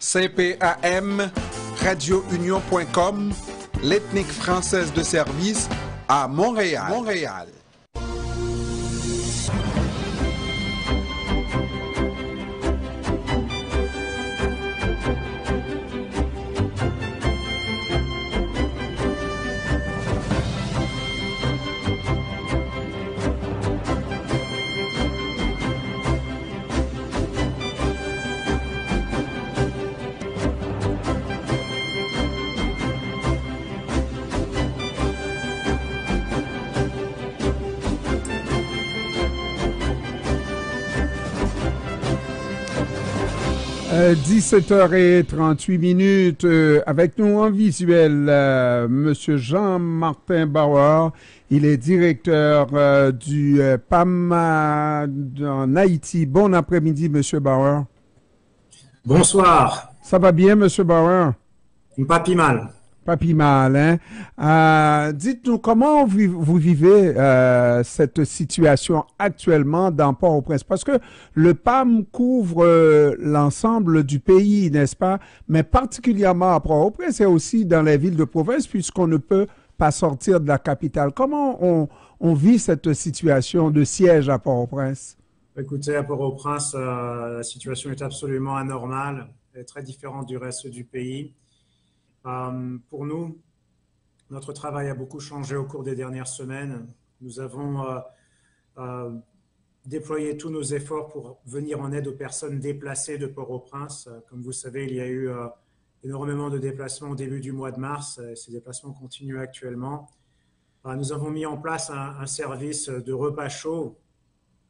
CPAM, radiounion.com, l'ethnique française de service à Montréal. – 17h38 avec nous en visuel, Monsieur Jean-Martin Bauer. Il est directeur du PAM en Haïti. Bon après-midi, Monsieur Bauer. Bonsoir. Ça va bien, Monsieur Bauer? Pas pi mal. Pas pi mal, hein? Dites-nous, comment vous vivez cette situation actuellement dans Port-au-Prince? Parce que le PAM couvre l'ensemble du pays, n'est-ce pas? Mais particulièrement à Port-au-Prince et aussi dans les villes de province, puisqu'on ne peut pas sortir de la capitale. Comment on vit cette situation de siège à Port-au-Prince? Écoutez, à Port-au-Prince, la situation est absolument anormale, elle est très différente du reste du pays. Pour nous, notre travail a beaucoup changé au cours des dernières semaines. Nous avons déployé tous nos efforts pour venir en aide aux personnes déplacées de Port-au-Prince. Comme vous savez, il y a eu énormément de déplacements au début du mois de mars. Ces déplacements continuent actuellement. Nous avons mis en place un service de repas chaud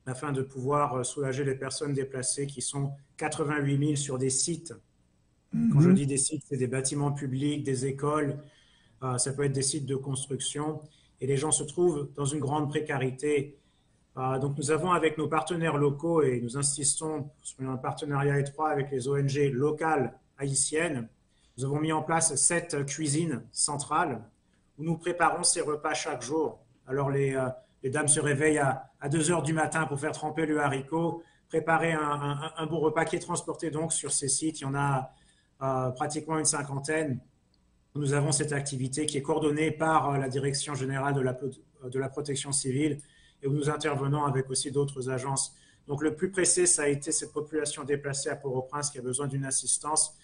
afin de pouvoir soulager les personnes déplacées qui sont 88 000 sur des sites. Quand je dis des sites, c'est des bâtiments publics, des écoles, ça peut être des sites de construction. Et les gens se trouvent dans une grande précarité. Donc nous avons avec nos partenaires locaux, et nous insistons sur un partenariat étroit avec les ONG locales haïtiennes, nous avons mis en place 7 cuisines centrales où nous préparons ces repas chaque jour. Alors les dames se réveillent à 2 heures du matin pour faire tremper le haricot, préparer un bon repas qui est transporté donc sur ces sites. Il y en a pratiquement une cinquantaine. Nous avons cette activité qui est coordonnée par la Direction générale de la protection civile et où nous intervenons avec aussi d'autres agences. Donc le plus pressé, ça a été cette population déplacée à Port-au-Prince qui a besoin d'une assistance.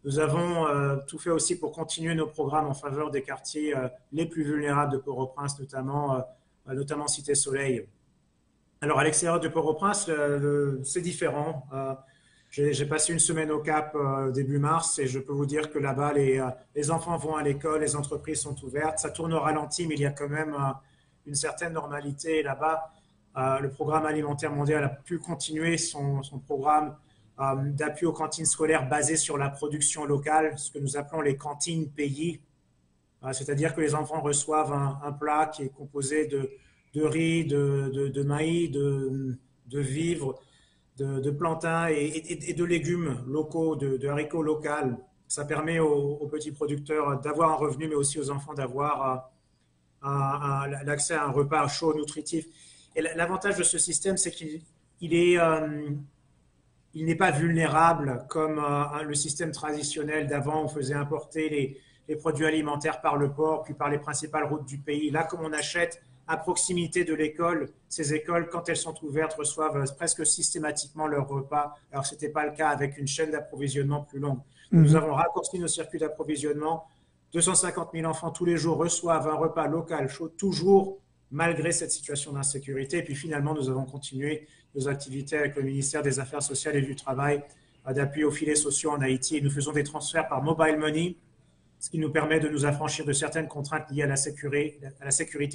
Nous avons tout fait aussi pour continuer nos programmes en faveur des quartiers les plus vulnérables de Port-au-Prince, notamment Cité Soleil. Alors à l'extérieur de Port-au-Prince, c'est différent. J'ai passé une semaine au Cap début mars et je peux vous dire que là-bas, les enfants vont à l'école, les entreprises sont ouvertes. Ça tourne au ralenti, mais il y a quand même une certaine normalité là-bas. Le programme alimentaire mondial a pu continuer son programme d'appui aux cantines scolaires basé sur la production locale, ce que nous appelons les cantines pays. C'est-à-dire que les enfants reçoivent un plat qui est composé de riz, de maïs, de vivres, de plantains et de légumes locaux, de haricots locaux. Ça permet aux petits producteurs d'avoir un revenu, mais aussi aux enfants d'avoir l'accès à un repas chaud, nutritif. Et l'avantage de ce système, c'est qu'il n'est pas vulnérable comme le système traditionnel d'avant. On faisait importer les produits alimentaires par le port, puis par les principales routes du pays. Là, comme on achète à proximité de l'école, ces écoles, quand elles sont ouvertes, reçoivent presque systématiquement leur repas, alors que ce n'était pas le cas avec une chaîne d'approvisionnement plus longue. Nous avons raccourci nos circuits d'approvisionnement. 250 000 enfants tous les jours reçoivent un repas local chaud, toujours malgré cette situation d'insécurité. Et puis finalement, nous avons continué nos activités avec le ministère des Affaires sociales et du Travail, d'appui aux filets sociaux en Haïti. Et nous faisons des transferts par mobile money, ce qui nous permet de nous affranchir de certaines contraintes liées à la sécurité, à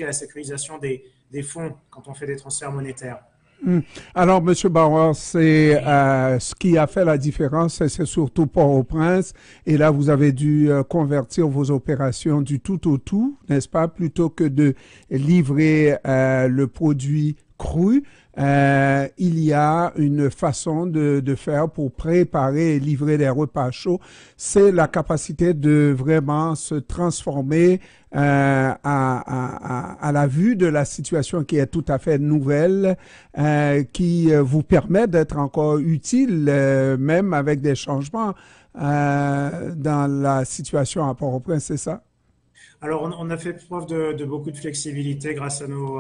la sécurisation des fonds quand on fait des transferts monétaires. Alors, M. Bauer, c'est ce qui a fait la différence, c'est surtout Port-au-Prince. Et là, vous avez dû convertir vos opérations du tout au tout, n'est-ce pas, plutôt que de livrer le produit cru. Il y a une façon de faire pour préparer et livrer des repas chauds. C'est la capacité de vraiment se transformer à la vue de la situation qui est tout à fait nouvelle, qui vous permet d'être encore utile, même avec des changements dans la situation à Port-au-Prince, c'est ça? Alors, on a fait preuve de beaucoup de flexibilité grâce à nos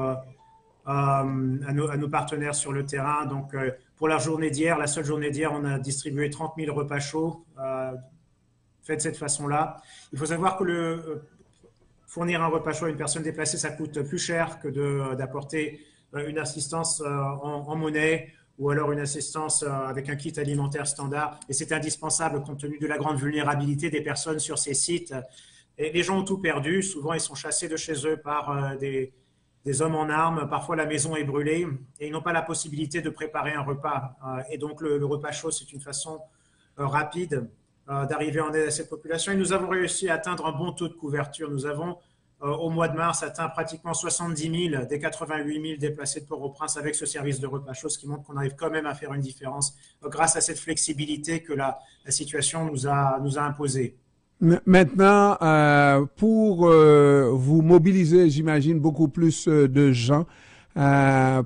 partenaires sur le terrain. Donc, pour la journée d'hier, la seule journée d'hier, on a distribué 30 000 repas chauds faits de cette façon-là. Il faut savoir que fournir un repas chaud à une personne déplacée, ça coûte plus cher que d'apporter une assistance en monnaie ou alors une assistance avec un kit alimentaire standard. Et c'est indispensable compte tenu de la grande vulnérabilité des personnes sur ces sites. Et les gens ont tout perdu. Souvent, ils sont chassés de chez eux par des hommes en armes. Parfois, la maison est brûlée et ils n'ont pas la possibilité de préparer un repas. Et donc, le repas chaud, c'est une façon rapide d'arriver en aide à cette population. Et nous avons réussi à atteindre un bon taux de couverture. Nous avons, au mois de mars, atteint pratiquement 70 000 des 88 000 déplacés de Port-au-Prince avec ce service de repas chaud, ce qui montre qu'on arrive quand même à faire une différence grâce à cette flexibilité que la situation nous a imposée. Maintenant, pour vous mobiliser, j'imagine, beaucoup plus de gens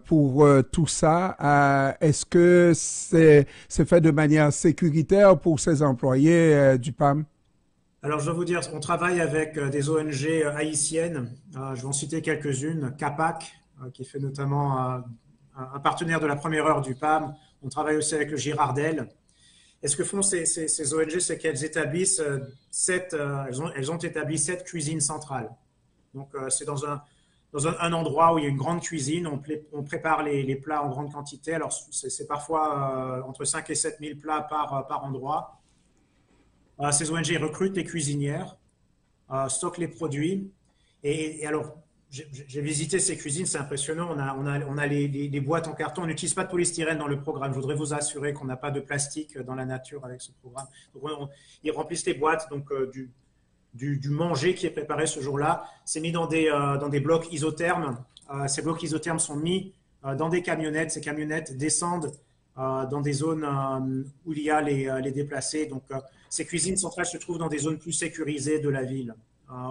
pour tout ça, est-ce que c'est fait de manière sécuritaire pour ces employés du PAM? Alors, je dois vous dire, on travaille avec des ONG haïtiennes. Je vais en citer quelques-unes. CAPAC, qui fait notamment un partenaire de la première heure du PAM. On travaille aussi avec le Girardel. Et ce que font ces ONG, c'est qu'elles établissent elles ont établi 7 cuisines centrales. Donc, c'est dans un endroit où il y a une grande cuisine. On prépare les plats en grande quantité. Alors, c'est parfois entre 5 et 7 000 plats par endroit. Ces ONG recrutent les cuisinières, stockent les produits. Et alors, j'ai visité ces cuisines, c'est impressionnant. On a les boîtes en carton. On n'utilise pas de polystyrène dans le programme. Je voudrais vous assurer qu'on n'a pas de plastique dans la nature avec ce programme. Donc, ils remplissent les boîtes donc, du manger qui est préparé ce jour-là. C'est mis dans des blocs isothermes. Ces blocs isothermes sont mis dans des camionnettes. Ces camionnettes descendent dans des zones où il y a les déplacés. Donc, ces cuisines centrales se trouvent dans des zones plus sécurisées de la ville,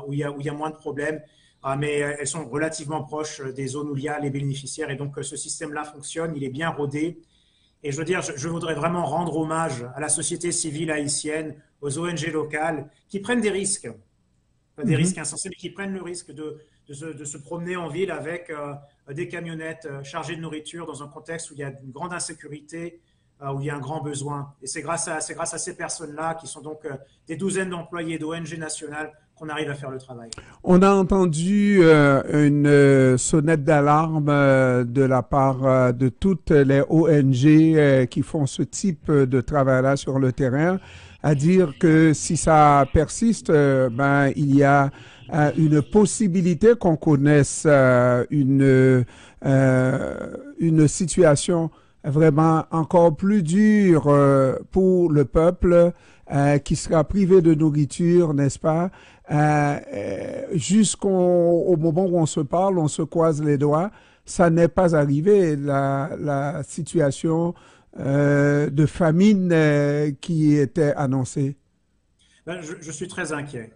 où il y a moins de problèmes. Mais elles sont relativement proches des zones où il y a les bénéficiaires. Et donc, ce système-là fonctionne, il est bien rodé. Et je veux dire, je voudrais vraiment rendre hommage à la société civile haïtienne, aux ONG locales, qui prennent des risques, pas des risques insensés, mais qui prennent le risque de se promener en ville avec des camionnettes chargées de nourriture dans un contexte où il y a une grande insécurité, où il y a un grand besoin. Et c'est grâce à ces personnes-là, qui sont donc des douzaines d'employés d'ONG nationales, qu'on arrive à faire le travail. On a entendu une sonnette d'alarme de la part de toutes les ONG qui font ce type de travail-là sur le terrain, à dire que si ça persiste, il y a une possibilité qu'on connaisse une situation vraiment encore plus dure pour le peuple qui sera privé de nourriture, n'est-ce pas? Jusqu'au moment où on se parle, on se croise les doigts, ça n'est pas arrivé. La situation de famine qui était annoncée. Je suis très inquiet.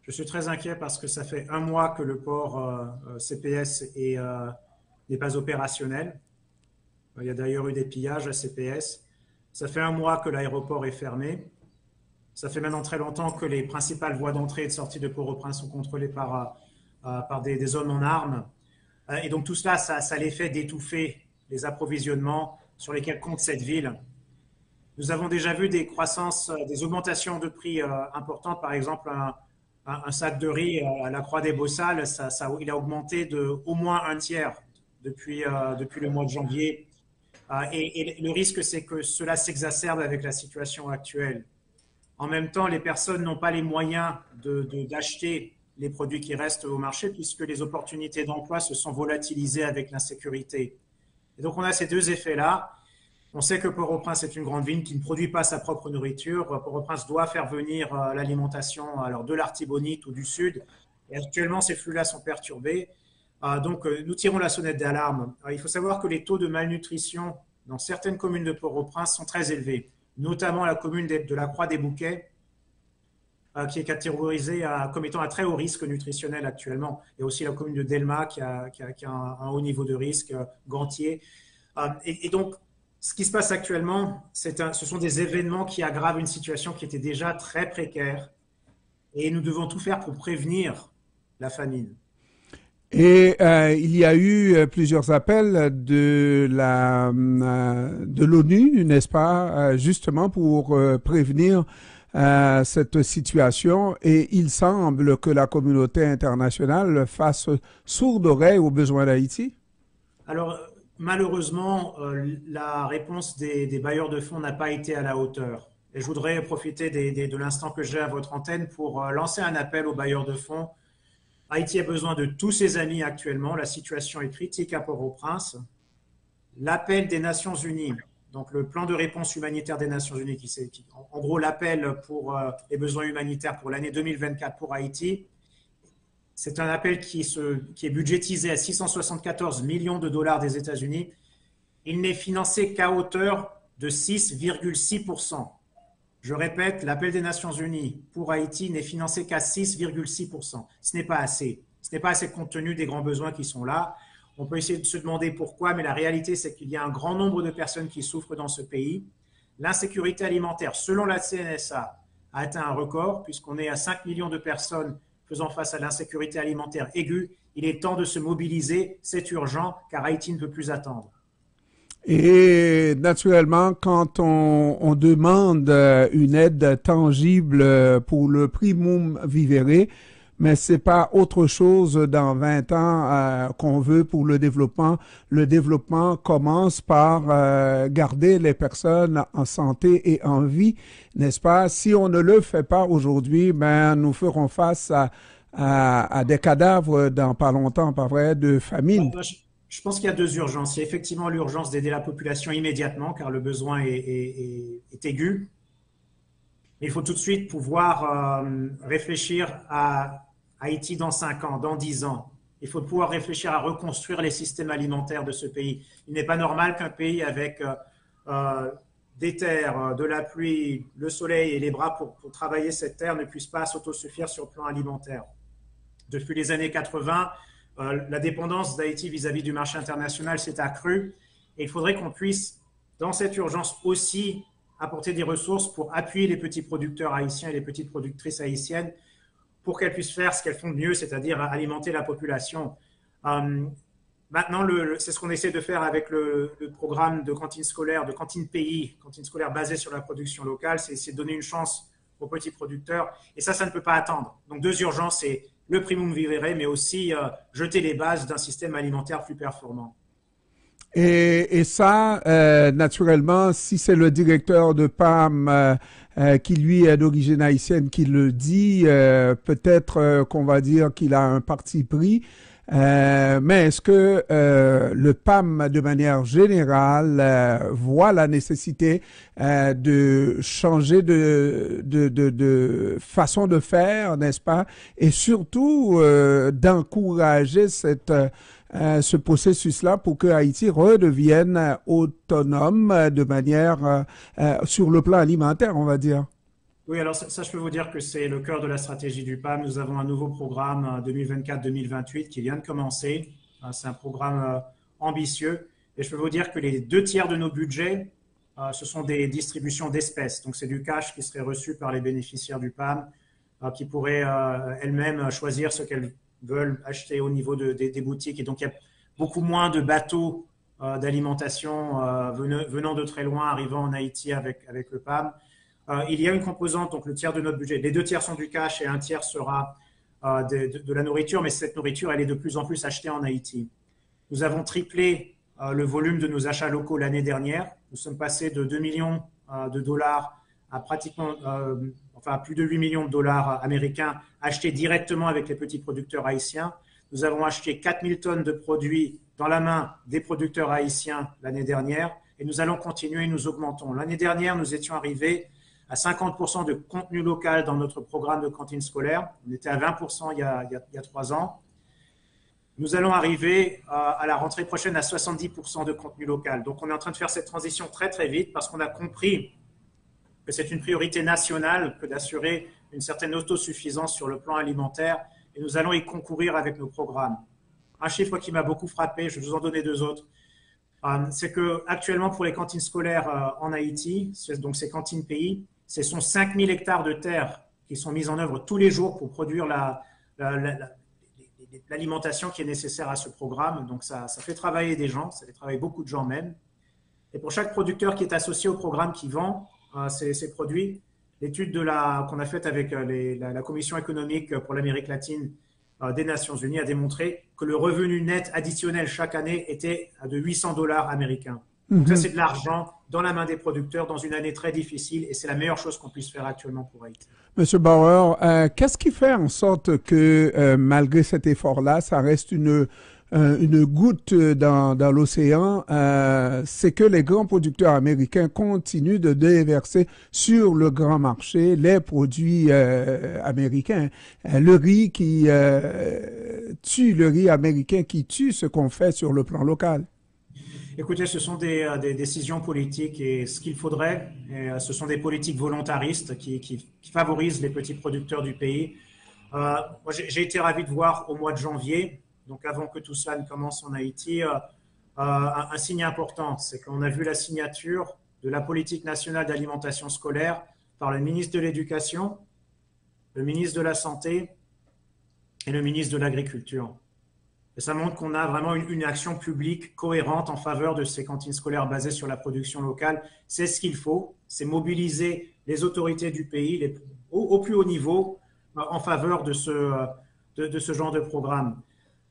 Je suis très inquiet parce que ça fait un mois que le port CPS n'est pas opérationnel. Il y a d'ailleurs eu des pillages à CPS. Ça fait un mois que l'aéroport est fermé. Ça fait maintenant très longtemps que les principales voies d'entrée et de sortie de Port-au-Prince sont contrôlées par des hommes en armes. Et donc tout cela, ça a l'effet d'étouffer les approvisionnements sur lesquels compte cette ville. Nous avons déjà vu des augmentations de prix importantes. Par exemple, un sac de riz à la Croix des Bossales, il a augmenté de au moins un tiers depuis le mois de janvier. Et le risque, c'est que cela s'exacerbe avec la situation actuelle. En même temps, les personnes n'ont pas les moyens d'acheter les produits qui restent au marché puisque les opportunités d'emploi se sont volatilisées avec l'insécurité. Et donc, on a ces deux effets-là. On sait que Port-au-Prince est une grande ville qui ne produit pas sa propre nourriture. Port-au-Prince doit faire venir l'alimentation de l'Artibonite ou du Sud. Et actuellement, ces flux-là sont perturbés. Donc, nous tirons la sonnette d'alarme. Il faut savoir que les taux de malnutrition dans certaines communes de Port-au-Prince sont très élevés, notamment la commune de la Croix-des-Bouquets, qui est catégorisée comme étant à très haut risque nutritionnel actuellement. Il y a aussi la commune de Delma qui a un haut niveau de risque, Gantier. Et donc, ce qui se passe actuellement, ce sont des événements qui aggravent une situation qui était déjà très précaire et nous devons tout faire pour prévenir la famine. Et il y a eu plusieurs appels de l'ONU, n'est-ce pas, justement pour prévenir cette situation. Et il semble que la communauté internationale fasse sourde oreille aux besoins d'Haïti. Alors, malheureusement, la réponse des bailleurs de fonds n'a pas été à la hauteur. Et je voudrais profiter de l'instant que j'ai à votre antenne pour lancer un appel aux bailleurs de fonds. Haïti a besoin de tous ses amis actuellement. La situation est critique à Port-au-Prince. L'appel des Nations Unies, donc le plan de réponse humanitaire des Nations Unies, en gros l'appel pour les besoins humanitaires pour l'année 2024 pour Haïti, c'est un appel qui est budgétisé à 674 millions de dollars des États-Unis. Il n'est financé qu'à hauteur de 6,6%. Je répète, l'appel des Nations Unies pour Haïti n'est financé qu'à 6,6%. Ce n'est pas assez. Ce n'est pas assez compte tenu des grands besoins qui sont là. On peut essayer de se demander pourquoi, mais la réalité, c'est qu'il y a un grand nombre de personnes qui souffrent dans ce pays. L'insécurité alimentaire, selon la CNSA, a atteint un record, puisqu'on est à 5 millions de personnes faisant face à l'insécurité alimentaire aiguë. Il est temps de se mobiliser, c'est urgent, car Haïti ne peut plus attendre. Et naturellement, quand on demande une aide tangible pour le primum vivere, mais c'est pas autre chose dans 20 ans qu'on veut pour le développement. Le développement commence par garder les personnes en santé et en vie, n'est-ce pas? Si on ne le fait pas aujourd'hui, ben nous ferons face à des cadavres dans pas longtemps, pas vrai, de famine. Je pense qu'il y a deux urgences. Il y a effectivement l'urgence d'aider la population immédiatement, car le besoin est aigu. Mais il faut tout de suite pouvoir réfléchir à Haïti dans 5 ans, dans 10 ans. Il faut pouvoir réfléchir à reconstruire les systèmes alimentaires de ce pays. Il n'est pas normal qu'un pays avec des terres, de la pluie, le soleil et les bras pour travailler cette terre ne puisse pas s'autosuffire sur le plan alimentaire. Depuis les années 80, la dépendance d'Haïti vis-à-vis du marché international s'est accrue et il faudrait qu'on puisse, dans cette urgence aussi, apporter des ressources pour appuyer les petits producteurs haïtiens et les petites productrices haïtiennes pour qu'elles puissent faire ce qu'elles font de mieux, c'est-à-dire alimenter la population. Maintenant, c'est ce qu'on essaie de faire avec le programme de cantine scolaire, de cantine pays, cantine scolaire basée sur la production locale, c'est essayer de donner une chance aux petits producteurs. Et ça ne peut pas attendre. Donc, deux urgences, c'est le primum vivere, mais aussi jeter les bases d'un système alimentaire plus performant. Et ça, naturellement, si c'est le directeur de PAM qui, lui, est d'origine haïtienne qui le dit, peut-être qu'on va dire qu'il a un parti pris. Mais est-ce que le PAM, de manière générale, voit la nécessité de changer de façon de faire, n'est-ce pas? Et surtout d'encourager ce processus-là pour que Haïti redevienne autonome de manière sur le plan alimentaire, on va dire. Oui, alors ça, je peux vous dire que c'est le cœur de la stratégie du PAM. Nous avons un nouveau programme 2024-2028 qui vient de commencer. C'est un programme ambitieux. Et je peux vous dire que les 2/3 de nos budgets, ce sont des distributions d'espèces. Donc, c'est du cash qui serait reçu par les bénéficiaires du PAM, qui pourraient elles-mêmes choisir ce qu'elles veulent acheter au niveau des boutiques. Et donc, il y a beaucoup moins de bateaux d'alimentation venant de très loin, arrivant en Haïti avec le PAM. Il y a une composante, donc le tiers de notre budget. Les 2/3 sont du cash et un tiers sera de la nourriture, mais cette nourriture, elle est de plus en plus achetée en Haïti. Nous avons triplé le volume de nos achats locaux l'année dernière. Nous sommes passés de 2 millions de dollars à pratiquement, à plus de 8 millions de dollars américains achetés directement avec les petits producteurs haïtiens. Nous avons acheté 4000 tonnes de produits dans la main des producteurs haïtiens l'année dernière et nous allons continuer, nous augmentons. L'année dernière, nous étions arrivés à 50% de contenu local dans notre programme de cantine scolaire. On était à 20% il y a 3 ans. Nous allons arriver à la rentrée prochaine à 70% de contenu local. Donc, on est en train de faire cette transition très, très vite parce qu'on a compris que c'est une priorité nationale que d'assurer une certaine autosuffisance sur le plan alimentaire et nous allons y concourir avec nos programmes. Un chiffre qui m'a beaucoup frappé, je vais vous en donner 2 autres. C'est que actuellement pour les cantines scolaires en Haïti, donc ces cantines pays, ce sont 5000 hectares de terre qui sont mis en œuvre tous les jours pour produire l'alimentation qui est nécessaire à ce programme. Donc ça fait travailler des gens, ça fait travailler beaucoup de gens même. Et pour chaque producteur qui est associé au programme qui vend ces produits, l'étude qu'on a faite avec la Commission économique pour l'Amérique latine des Nations Unies a démontré que le revenu net additionnel chaque année était de $800 américains. Donc ça, c'est de l'argent dans la main des producteurs dans une année très difficile et c'est la meilleure chose qu'on puisse faire actuellement pour Haïti. Monsieur Bauer, qu'est-ce qui fait en sorte que malgré cet effort-là, ça reste une goutte dans l'océan, c'est que les grands producteurs américains continuent de déverser sur le grand marché les produits américains. Le riz qui tue, le riz américain qui tue ce qu'on fait sur le plan local. Écoutez, ce sont des décisions politiques et ce qu'il faudrait, ce sont des politiques volontaristes qui favorisent les petits producteurs du pays. Moi, j'ai été ravi de voir au mois de janvier, donc avant que tout cela ne commence en Haïti, un signe important, c'est qu'on a vu la signature de la politique nationale d'alimentation scolaire par le ministre de l'Éducation, le ministre de la Santé et le ministre de l'Agriculture. Et ça montre qu'on a vraiment une action publique cohérente en faveur de ces cantines scolaires basées sur la production locale. C'est ce qu'il faut, c'est mobiliser les autorités du pays au plus haut niveau en faveur de ce genre de programme.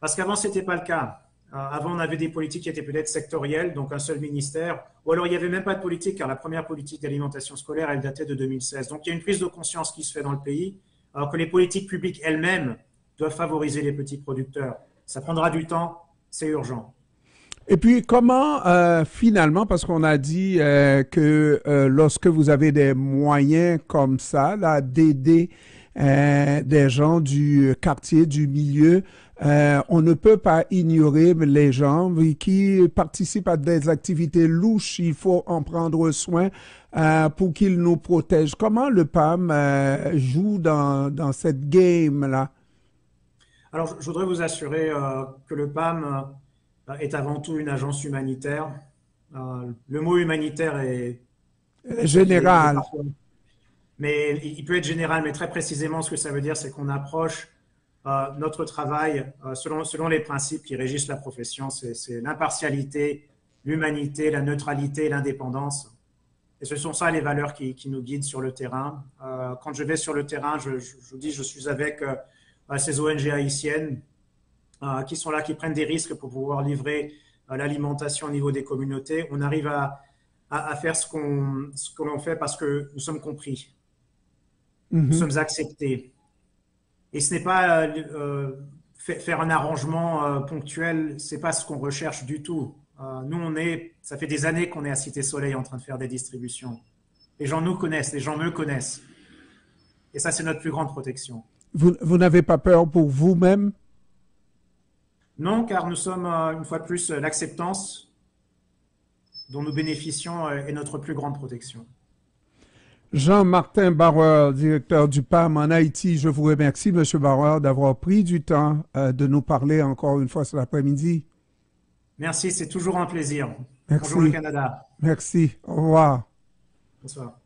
Parce qu'avant, ce n'était pas le cas. Avant, on avait des politiques qui étaient peut-être sectorielles, donc un seul ministère, ou alors il n'y avait même pas de politique, car la première politique d'alimentation scolaire, elle datait de 2016. Donc il y a une prise de conscience qui se fait dans le pays, alors que les politiques publiques elles-mêmes doivent favoriser les petits producteurs. Ça prendra du temps, c'est urgent. Et puis, comment finalement, parce qu'on a dit que lorsque vous avez des moyens comme ça, là, d'aider des gens du quartier, du milieu, on ne peut pas ignorer les gens qui participent à des activités louches. Il faut en prendre soin pour qu'ils nous protègent. Comment le PAM joue dans cette game-là? Alors, je voudrais vous assurer que le PAM est avant tout une agence humanitaire. Le mot humanitaire est général. Mais il peut être général, mais très précisément, ce que ça veut dire, c'est qu'on approche notre travail selon les principes qui régissent la profession. C'est l'impartialité, l'humanité, la neutralité, l'indépendance. Et ce sont ça les valeurs qui nous guident sur le terrain. Quand je vais sur le terrain, je vous dis, je suis avec ces ONG haïtiennes qui sont là, qui prennent des risques pour pouvoir livrer l'alimentation au niveau des communautés. On arrive à faire ce que l'on fait parce que nous sommes compris. Nous sommes acceptés. Et ce n'est pas faire un arrangement ponctuel, c'est pas ce qu'on recherche du tout. Nous, ça fait des années qu'on est à Cité Soleil en train de faire des distributions. Les gens nous connaissent, les gens me connaissent. Et ça, c'est notre plus grande protection. Vous n'avez pas peur pour vous-même? Non, car nous sommes, une fois de plus, l'acceptance dont nous bénéficions est notre plus grande protection. Jean-Martin Bauer, directeur du PAM en Haïti, je vous remercie, M. Bauer, d'avoir pris du temps de nous parler encore une fois cet après-midi. Merci, c'est toujours un plaisir. Merci. Bonjour le Canada. Merci, au revoir. Bonsoir.